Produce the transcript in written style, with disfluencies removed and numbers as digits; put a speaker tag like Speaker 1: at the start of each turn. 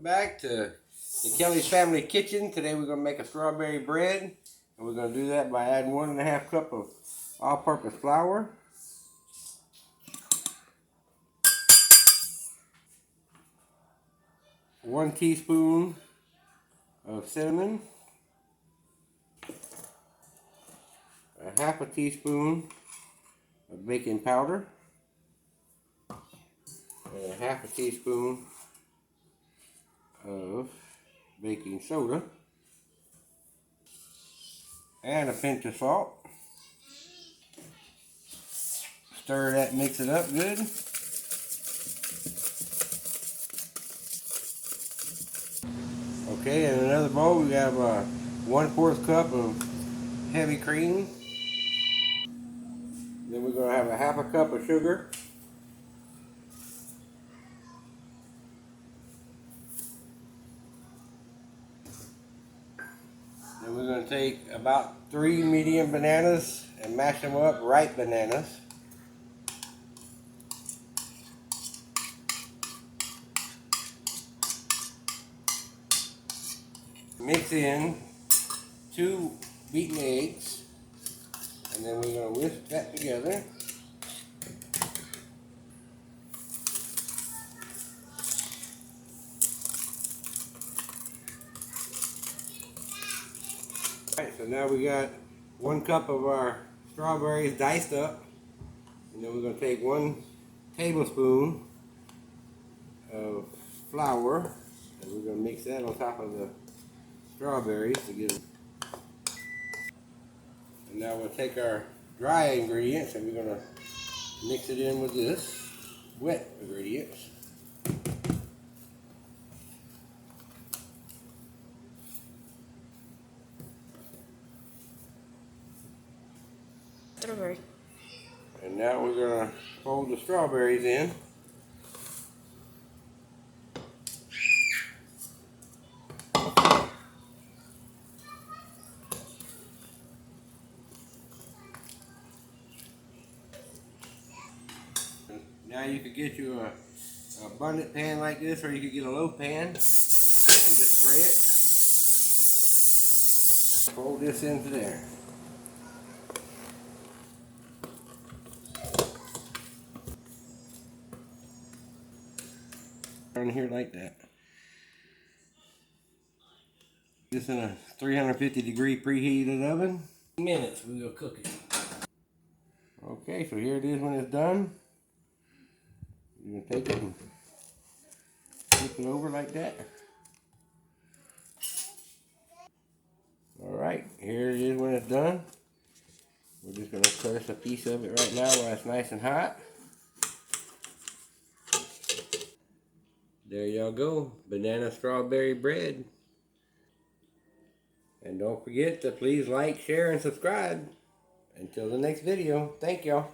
Speaker 1: back to the Kelly's Family Kitchen. Today we're going to make a strawberry bread. And we're going to do that by adding 1.5 cup of all-purpose flour. One teaspoon of cinnamon. A half a teaspoon of baking powder. And a half a teaspoon of baking soda, and a pinch of salt. Stir that, mix it up good. Okay, in another bowl we have 1/4 cup of heavy cream. Then we're going to have a half a cup of sugar. Then we're going to take about 3 medium bananas and mash them up, ripe bananas. Mix in 2 beaten eggs, and then we're going to whisk that together. Alright, so now we got 1 cup of our strawberries diced up, and then we're going to take 1 tablespoon of flour, and we're going to mix that on top of the strawberries to get them. And now we'll take our dry ingredients and we're going to mix it in with this wet ingredients.
Speaker 2: Strawberry.
Speaker 1: And now we're going to fold the strawberries in. Now you could get you a abundant pan like this, or you could get a low pan and just spray it. Fold this into there. On here like that. This in a 350-degree preheated oven. Minutes we will cook it. Okay, so here it is when it's done. You're going to take it and flip it over like that. Alright, here it is when it's done. We're just going to cut us a piece of it right now while it's nice and hot. There y'all go, banana strawberry bread. And don't forget to please like, share, and subscribe. Until the next video, thank y'all.